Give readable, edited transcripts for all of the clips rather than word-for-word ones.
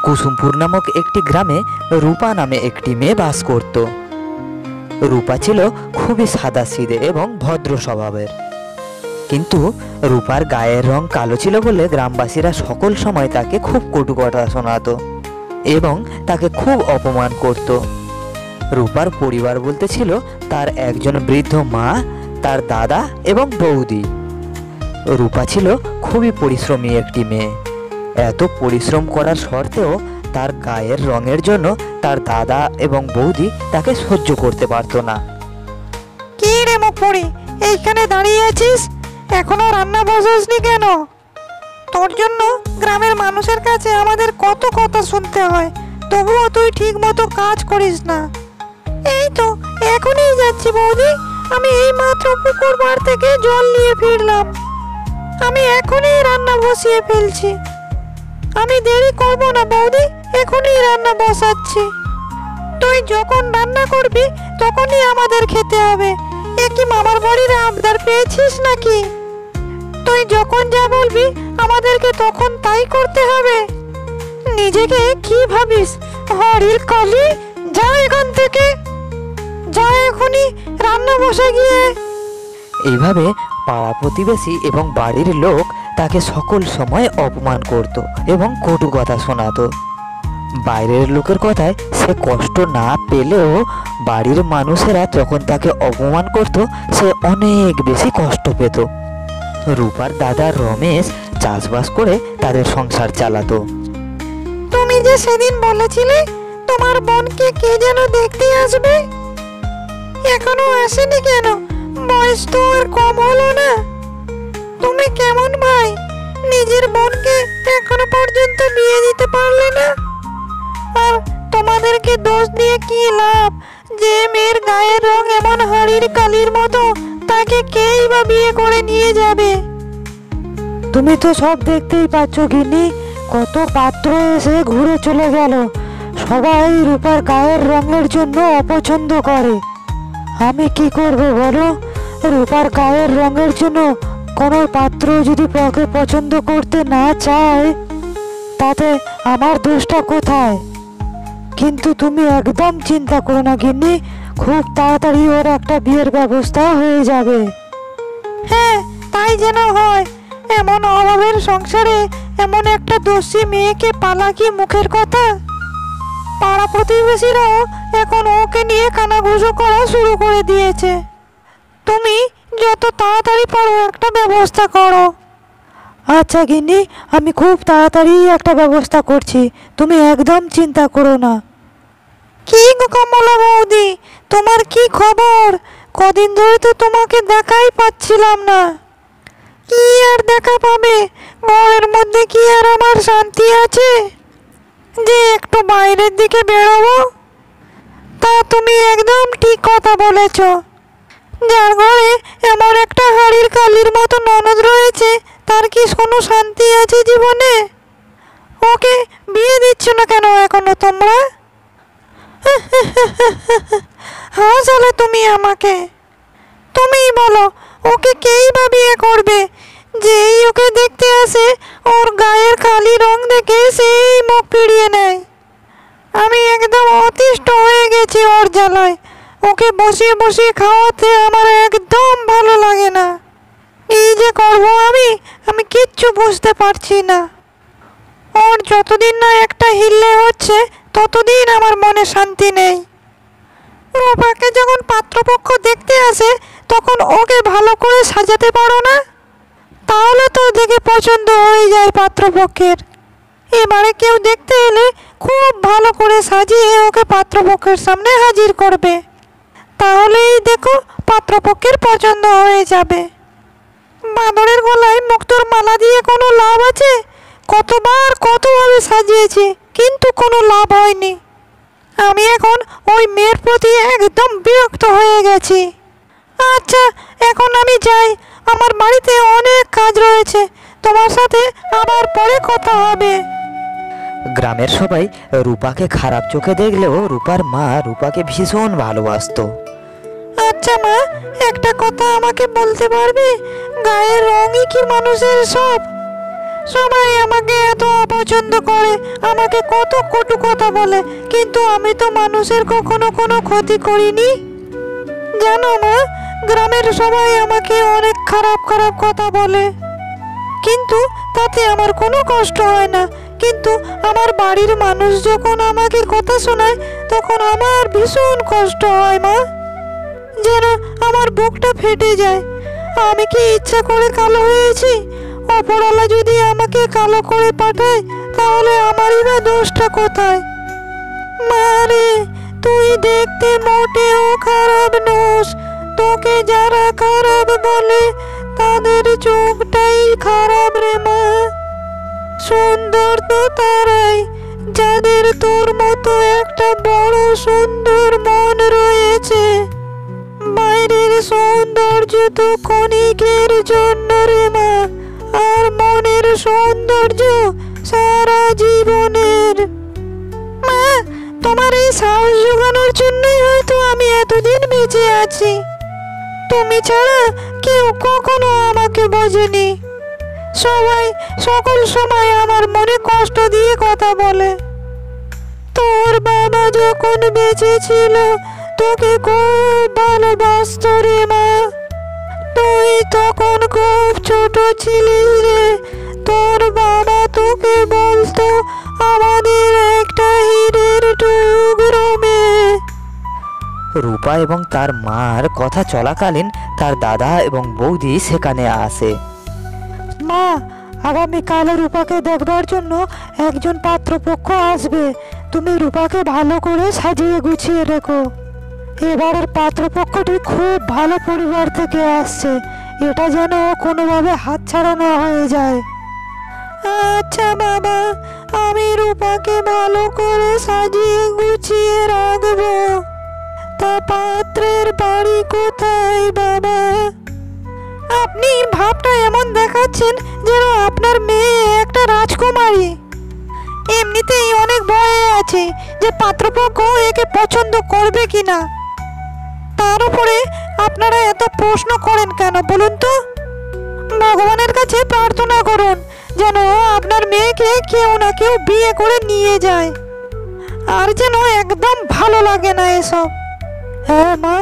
কুসুমপুর নামক একটি গ্রামে রূপা নামে একটি মেয়ে বাস করত। রূপা ছিল খুবই সাদাসিধে এবং ভদ্র স্বভাবের, কিন্তু রূপার গায়ের রং কালো ছিল বলে গ্রামবাসীরা সকল সময় তাকে খুব কটু কথা শোনাতো এবং তাকে খুব অপমান করত। রূপার পরিবার বলতে ছিল তার একজন বৃদ্ধ মা, তার দাদা এবং বৌদি। রূপা ছিল খুবই পরিশ্রমী একটি মেয়ে। এত পরিশ্রম করার সত্ত্বেও তার গায়ের রঙের জন্য তার দাদা এবং বৌদি তাকে সহ্য করতে পারত না। কি রে মুখপুরি, এইখানে দাঁড়িয়ে আছিস? এখনো রান্না বসাসনি কেন? তোর জন্য গ্রামের মানুষের কাছে আমাদের কত কথা শুনতে হয়, তবুও তুই ঠিক মতো কাজ করিস না। এই তো এখনই যাচ্ছি বৌদি, আমি এই মাত্র পুকুর পাড় থেকে জল নিয়ে ফিরলাম। আমি এখনই রান্না বসিয়ে ফেলছি। আমি দেরি করব না বৌদি, এখনই রান্না বসাচ্ছি। তুই যখন রান্না করবি তখনই আমাদের খেতে হবে। এ কি মামার বাড়ির আবদার পেয়েছিস নাকি? তুই যখন যা বলবি আমাদেরকে তখন তাই করতে হবে। নিজেকে কি ভাবিস হরির কালি? যা এখান থেকে, যা এখনই রান্না বসে গিয়ে। এইভাবে পাড়া প্রতিবেশী এবং বাড়ির লোক তাকে সকল সময় অপমান করত এবং কটু কথা শোনাতো। বাইরের লোকের কথায় সে কষ্ট না পেলেও বাড়ির মানুষেরা যখন তাকে অপমান করত সে অনেক বেশি কষ্ট পেত। রূপার দাদা রমেশ চাষবাস করে তাদের সংসার চালাতো। তুমি যে সেদিন বলেছিলে তোমার বোনকে কে যেন দেখতে আসবে, এখনো আসেনি কেন? বয়স তো আর কম হলো না। তুমি কেমন ভাই, নিজের বোনকে এখনো পর্যন্ত বিয়ে দিতে পারলে না? আর তোমাদেরকে দোষ দিয়ে কি লাভ? যে মেয়ের গায়ের রং এমন হাড়ির কালির মতো, তাকে কেই বা বিয়ে করে নিয়ে যাবে? তুমি তো সব দেখতেই পাচ্ছ গিন্নি, কত পাত্র এসে ঘুরে চলে গেল। সবাই রূপার গায়ের রঙের জন্য অপছন্দ করে। আমি কি করব বলো? রূপার গায়ের রঙের জন্য কোনো পাত্র যদি ওকে পছন্দ করতে না চায়, তাতে আমার দোষটা কোথায়? কিন্তু তুমি একদম চিন্তা করো না গিন্নি, খুব তাড়াতাড়ি ওর একটা বিয়ের ব্যবস্থা হয়ে যাবে। হ্যাঁ, তাই যেন হয়। এমন অভাবের সংসারে এমন একটা দোষী মেয়েকে পালা কি মুখের কথা? পাড়া প্রতিবেশীরাও এখন ওকে নিয়ে কানাঘুষো করা শুরু করে দিয়েছে। তুমি যত তাড়াতাড়ি পারো একটা ব্যবস্থা করো। আচ্ছা গিন্নি, আমি খুব তাড়াতাড়ি একটা ব্যবস্থা করছি, তুমি একদম চিন্তা করো না। কি গো কমলা বৌদি, তোমার কি খবর? কদিন ধরে তো তোমাকে দেখাই পাচ্ছিলাম না। কি আর দেখা পাবে? ঘরের মধ্যে কি আর আমার শান্তি আছে যে একটু বাইরের দিকে বেরোবো? তা তুমি একদম ঠিক কথা বলেছ। যার ঘরে এমন একটা হাড়ির কালির মতো ননদ রয়েছে, তার কি কোনো শান্তি আছে জীবনে? ওকে বিয়ে দিচ্ছ না কেন এখনো তোমরা? হাসালে তুমি আমাকে। তুমিই বলো, ওকে কেই বা বিয়ে করবে? যেই ওকে দেখতে আসে ওর গায়ের কালি রং দেখে সেই মুখ ফিরিয়ে নেয়। আমি একদম অতিষ্ঠ হয়ে গেছি ওর জ্বালায়। ওকে বসিয়ে বসিয়ে খাওয়াতে আমার একদম ভালো লাগে না। এই যে করবো আমি কিচ্ছু বুঝতে পারছি না। ওর যতদিন না একটা হিল্লে হচ্ছে ততদিন আমার মনে শান্তি নেই। রূপাকে যখন পাত্রপক্ষ দেখতে আসে তখন ওকে ভালো করে সাজাতে পারো না? তাহলে তো দেখে পছন্দ হয়ে যায় পাত্রপক্ষের। এবারে কেউ দেখতে এলে খুব ভালো করে সাজিয়ে ওকে পাত্রপক্ষের সামনে হাজির করবে, তাহলেই দেখো পাত্রপক্ষের পছন্দ হয়ে যাবে। বাঁদরের গলায় মুক্তোর মালা দিয়ে কোনো লাভ আছে? কতবার কতভাবে সাজিয়েছি, কিন্তু কোনো লাভ হয়নি। আমি এখন ওই মেয়ের প্রতি একদম বিরক্ত হয়ে গেছি। আচ্ছা, এখন আমি যাই, আমার বাড়িতে অনেক কাজ রয়েছে। তোমার সাথে আবার পরে কথা হবে। গ্রামের সবাই রূপাকে খারাপ চোখে দেখলেও রূপার মা রূপাকে ভীষণ ভালোবাসতো। আচ্ছা মা, একটা কথা আমাকে বলতে পারবে, গায়ের রঙই কি মানুষের সব? সবাই আমাকে এত অপছন্দ করে, আমাকে কত কটু কথা বলে, কিন্তু আমি তো মানুষের কখনো কোনো ক্ষতি করিনি। জানো মা, গ্রামের সবাই আমাকে অনেক খারাপ খারাপ কথা বলে, কিন্তু তাতে আমার কোনো কষ্ট হয় না। কিন্তু আমার বাড়ির মানুষ যখন আমাকে কথা শোনায়, তখন আমার ভীষণ কষ্ট হয় মা, যেন আমার বুকটা ফেটে যায়। আমি কি ইচ্ছা করে কালো হয়েছি? অপরওয়ালা যদি আমাকে কালো করে পাঠায়, তাহলে আমারই বা দোষটা কোথায়? মারে, তুই দেখতে মোটেও খারাপ নোস। তোকে যারা খারাপ বলে, তাদের চোখটাই খারাপ রে মা। সুন্দর তো তারাই, যাদের তোর মতো একটা বড় সুন্দর মন রয়েছে। বাইরের সৌন্দর্য তো ক্ষণিকের জন্য রে মা, আর মনের সৌন্দর্য সারা জীবনের। মা, তোমার এই সাহস জোগানোর জন্যই হয়তো আমি এতদিন বেঁচে আছি। তুমি ছাড়া কেউ কখনো আমাকে বোঝেনি। সবাই সকল সময় আমার মনে কষ্ট দিয়ে কথা বলে। তোর বাবা যখন বেঁচে ছিল, তোকে খুব ভালোবাসতো রে মা। তুই তখন খুব ছোট ছিলিস রে। তোর বাবা তোকে বলতো আমাদের একটা হীরের টুকরো মেয়ে। রূপা এবং তার মার কথা চলাকালীন তার দাদা এবং বৌদি সেখানে আসে। মা, আগামীকাল রূপাকে দেখবার জন্য একজন পাত্রপক্ষ আসবে। তুমি রূপাকে ভালো করে সাজিয়ে গুছিয়ে রেখো। এবারের পাত্রপক্ষটি খুব ভালো পরিবার থেকে আসছে, এটা যেন কোনোভাবে হাতছাড়া না হয়ে যায়। আচ্ছা বাবা, আমি রূপাকে ভালো করে সাজিয়ে গুছিয়ে রাখবো। তা পাত্রের বাড়ি কোথায় বাবা? আপনি ভাবটা এমন দেখাচ্ছেন যেন আপনার মেয়ে একটা রাজকুমারী। এমনিতেই অনেক ভয়ে আছে যে পাত্রপক্ষ একে পছন্দ করবে কিনা। তার উপরে আপনারা এত প্রশ্ন করেন কেন বলুন তো? ভগবানের কাছে প্রার্থনা করুন যেন আপনার মেয়েকে কেউ না কেউ বিয়ে করে নিয়ে যায়। আর যেন একদম ভালো লাগে না এসব। হ্যাঁ মা,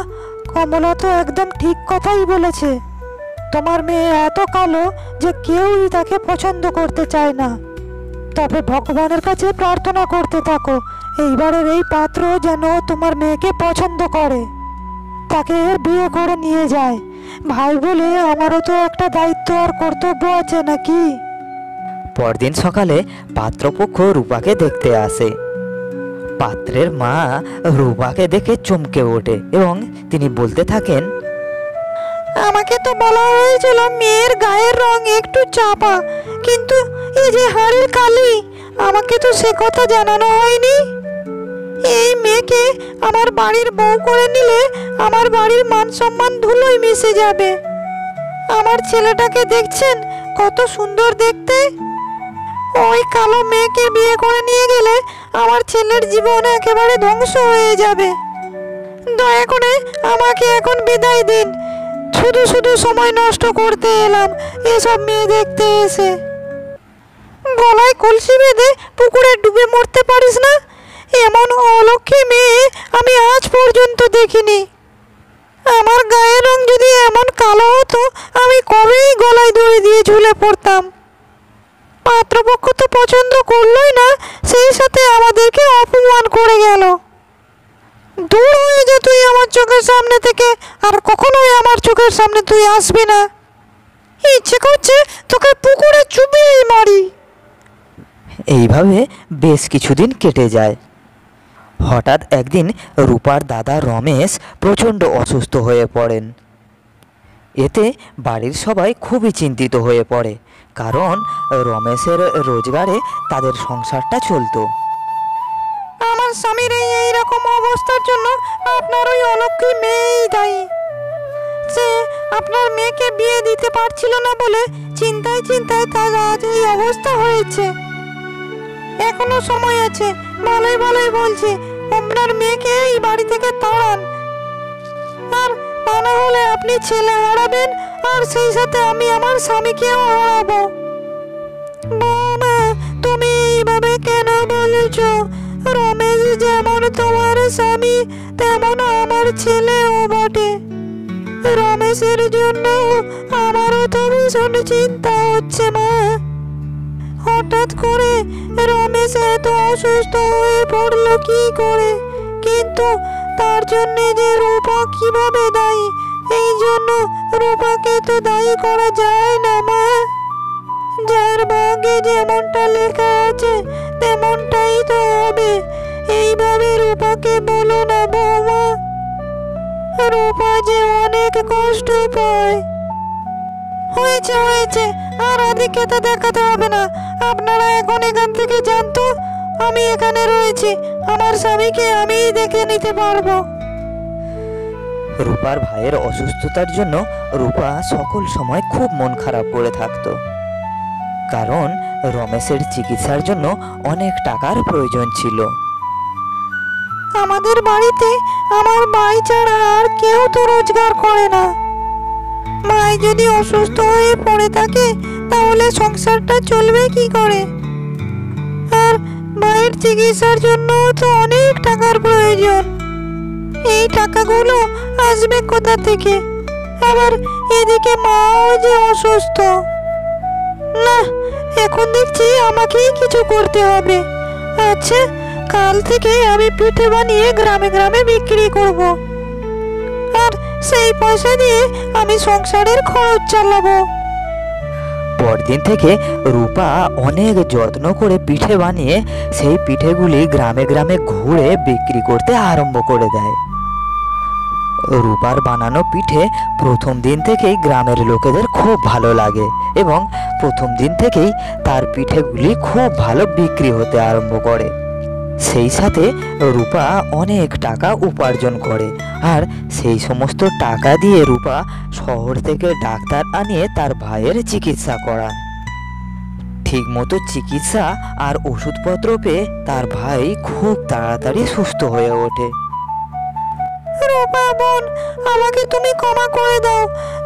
কমলা তো একদম ঠিক কথাই বলেছে। তোমার মেয়ে এত কালো যে কেউই তাকে পছন্দ করতে চায় না। তবে ভগবানের কাছে প্রার্থনা করতে থাকো, এইবারের এই পাত্র যেন তোমার মেয়েকে পছন্দ করে, তাকে বিয়ে করে নিয়ে যায়। ভাই বলে আমারও তো একটা দায়িত্ব আর কর্তব্য আছে নাকি? পরদিন সকালে পাত্রপক্ষ রূপাকে দেখতে আসে। পাত্রের মা রূপাকে দেখে চমকে ওঠে এবং তিনি বলতে থাকেন, আমাকে তো বলা হয়েছিল মেয়ের গায়ের রং একটু চাপা, কিন্তু এই যে হাড়ের কালি, আমাকে তো সে কথা জানানো হয়নি। এই মেয়েকে আমার বাড়ির বউ করে নিলে আমার বাড়ির মান সম্মান ধুলোয় মিশে যাবে। আমার ছেলেটাকে দেখছেন কত সুন্দর দেখতে। ওই কালো মেয়েকে বিয়ে করে নিয়ে গেলে আমার ছেলের জীবন একেবারে ধ্বংস হয়ে যাবে। দয়া করে আমাকে এখন বিদায় দিন। শুধু শুধু সময় নষ্ট করতে এলাম এসব মেয়ে দেখতে এসে। গলায় কলসি বেঁধে পুকুরে ডুবে মরতে পারিস না, এমন অলক্ষী মেয়ে আমি আজ পর্যন্ত দেখিনি। আমার গায়ের রং যদি এমন কালো হতো, আমি কবেই গলায় দড়ি দিয়ে ঝুলে পড়তাম। পাত্রপক্ষ তো পছন্দ করলোই না, সেই সাথে আমাদেরকে অপমান করে গেল। দূর হয়ে যা তুই আমার চোখের সামনে থেকে, আর কখনোই আমার চোখের সামনে তুই আসবি না। ইচ্ছে করছে তোকে পুকুরে চুবিয়ে মারি। এইভাবে বেশ কিছুদিন কেটে যায়। হঠাৎ একদিন রূপার দাদা রমেশ প্রচণ্ড অসুস্থ হয়ে পড়েন। এতে বাড়ির সবাই খুবই চিন্তিত হয়ে পড়ে, কারণ রমেশের রোজগারে তাদের সংসারটা চলতো। আমার স্বামীর এই রকম অবস্থার জন্য আপনার ওই অলক্ষী মেয়েই দায়ী। সে আপনার মেয়েকে বিয়ে দিতে পারছিল না বলে চিন্তায় চিন্তায় তার আজ এই অবস্থা হয়েছে। এখনো সময় আছে, ভালোই ভালোই বলছি, আপনার মেয়েকে এই বাড়ি থেকে তাড়ান। আর তা না হলে আপনি ছেলে হারাবেন, আর সেই সাথে আমি আমার স্বামীকেও হারাবো। বৌমা, তুমি এইভাবে কেন বলেছো? রমেশ যেমন তোমার স্বামী, তেমন আমার ছেলেও বটে। রমেশের জন্য আমারও তো ভীষণ চিন্তা হচ্ছে মা। হঠাৎ করে রমেশ এত অসুস্থ হয়ে পড়লো কি করে? কিন্তু তার জন্য যে রূপা কিভাবে দায়ী, এই জন্য রূপাকে তো দায়ী করা যায় না মা। যার ভাগ্যে যেমনটা লেখা আছে তেমনটাই তো হবে। এইভাবে রূপাকে বলো না বৌমা, রূপা যে অনেক কষ্ট পায়। হয়েছে হয়েছে, আর আদিক্ষেতা দেখাতে হবে না। আপনারা এখন এখান থেকে যান তো, আমি এখানে রয়েছি, আমার স্বামীকে আমিই দেখে নিতে পারবো। রূপার ভাইয়ের অসুস্থতার জন্য রূপা সকল সময় খুব মন খারাপ করে থাকতো, কারণ রমেশের চিকিৎসার জন্য অনেক টাকার প্রয়োজন ছিল। আমাদের বাড়িতে আমার ভাই ছাড়া আর কেউ তো রোজগার করে না। ভাই যদি অসুস্থ হয়ে পড়ে থাকে তাহলে সংসারটা চলবে কি করে? আর ভাইয়ের চিকিৎসার জন্য তো অনেক টাকার প্রয়োজন। এই টাকাগুলো আসবে কোথা থেকে? আবার এদিকে মাও যে অসুস্থ। না, এখন দেখছি আমাকেই কিছু করতে হবে। আচ্ছা, কাল থেকে আমি পিঠে বানিয়ে গ্রামে গ্রামে বিক্রি করব, আর সেই পয়সা দিয়ে আমি সংসারের খরচ চালাবো। পরদিন থেকে রূপা অনেক যত্ন করে পিঠে বানিয়ে সেই পিঠেগুলি গ্রামে গ্রামে ঘুরে বিক্রি করতে আরম্ভ করে দেয়। রূপার বানানো পিঠে প্রথম দিন থেকেই গ্রামের লোকেদের খুব ভালো লাগে এবং প্রথম দিন থেকেই তার পিঠেগুলি খুব ভালো বিক্রি হতে আরম্ভ করে। সেই সাথে রূপা অনেক টাকা উপার্জন করে, আর সেই সমস্ত টাকা দিয়ে রূপা শহর থেকে ডাক্তার আনিয়ে তার ভাইয়ের চিকিৎসা করান। ঠিকমতো চিকিৎসা আর ওষুধপত্র পেয়ে তার ভাই খুব তাড়াতাড়ি সুস্থ হয়ে ওঠে। রূপা বোন, আমাকে তুমি ক্ষমা করে দাও।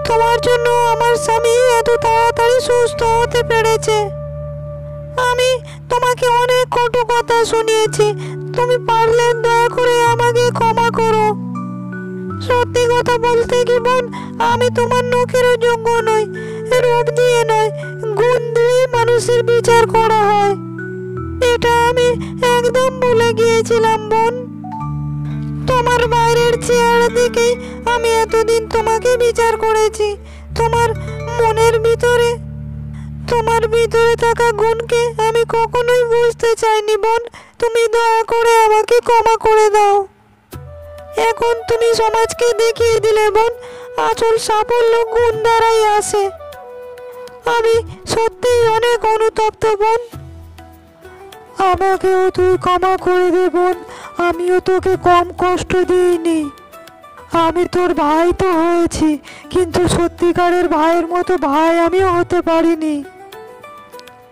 তোমার জন্য আমার স্বামী এত তাড়াতাড়ি সুস্থ হতে পেরেছে। আমি তোমাকে অনেক কটু কথা শুনিয়েছি, তুমি পারলে দয়া করে আমাকে ক্ষমা করো। সত্যি কথা বলতে কি বোন, আমি তোমার নখেরও যোগ্য নই। রূপ দিয়ে নয়, গুণ দিয়ে মানুষের বিচার করা হয়। এটা আমি একদম ভুলে গিয়েছিলাম বোন। তোমার বাইরের চেহারা দেখেই আমি এতদিন তোমাকে বিচার করেছি। তোমার ভিতরে থাকা গুণকে আমি কখনোই বুঝতে চাইনি বোন। তুমি দয়া করে আমাকে ক্ষমা করে দাও। এখন তুমি সমাজকে দেখিয়ে দিলে বোন, আসল সাফল্য গুণ দ্বারাই আসে। আমি সত্যিই অনেক অনুতপ্ত বোন। আমাকেও তুই ক্ষমা করে দে বোন, আমিও তোকে কম কষ্ট দিইনি। আমি তোর ভাই তো হয়েছি, কিন্তু সত্যিকারের ভাইয়ের মতো ভাই আমিও হতে পারিনি।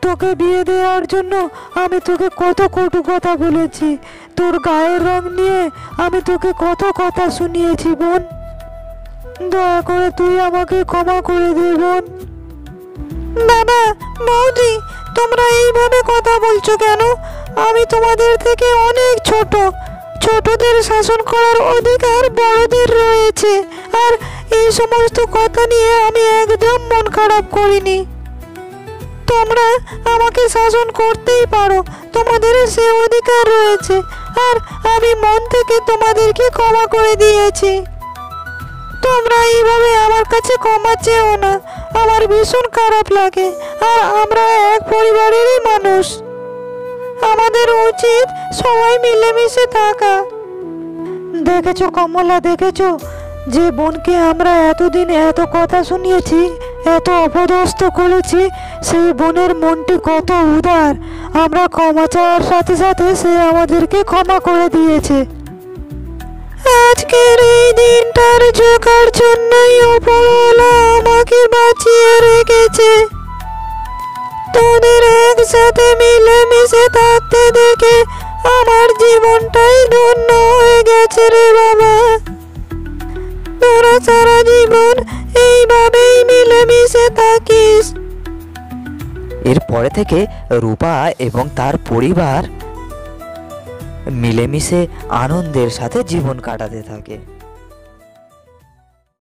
তোকে বিয়ে দেওয়ার জন্য আমি তোকে কত কটু কথা বলেছি, তোর গায়ের রং নিয়ে আমি তোকে কত কথা শুনিয়েছি বোন। দয়া করে তুই আমাকে ক্ষমা করে দে বোন। দাদা, বৌদি, তোমরা এইভাবে কথা বলছো কেন? আমি তোমাদের থেকে অনেক ছোট। ছোটদের শাসন করার অধিকার বড়দের রয়েছে, আর এই সমস্ত কথা নিয়ে আমি একদম মন খারাপ করিনি। তোমরা আমাকে শাসন করতেই পারো, তোমাদের সে অধিকার রয়েছে, আর আমি মন থেকে তোমাদেরকে ক্ষমা করে দিয়েছি। তোমরা এইভাবে আমার কাছে ক্ষমা চেও না, আমার ভীষণ খারাপ লাগে। আর আমরা এক পরিবারেরই মানুষ, আমাদের উচিত সবাই মিলেমিশে থাকা। দেখেছো কমলা, দেখেছো যে বোনকে আমরা এতদিন এত কথা শুনিয়েছি, এত অপদস্থ করেছি, সেই বোনের মনটি কত উদার। আমরা ক্ষমা চাওয়ার সাথে সাথে সে আমাদেরকে ক্ষমা করে দিয়েছে। আজকের এই দিনটার জোগাড় জন্যই উপরওয়ালা আমাকে বাঁচিয়ে রেখেছে। তোদের একসাথে মিলেমিশে থাকতে দেখে আমার জীবনটাই ধন্য হয়ে গেছে রে বাবা। তোরা সারা জীবন এইভাবেই মিলেমিশে থাকিস। এরপরে থেকে রূপা এবং তার পরিবার মিলেমিশে আনন্দের সাথে জীবন কাটাতে থাকে।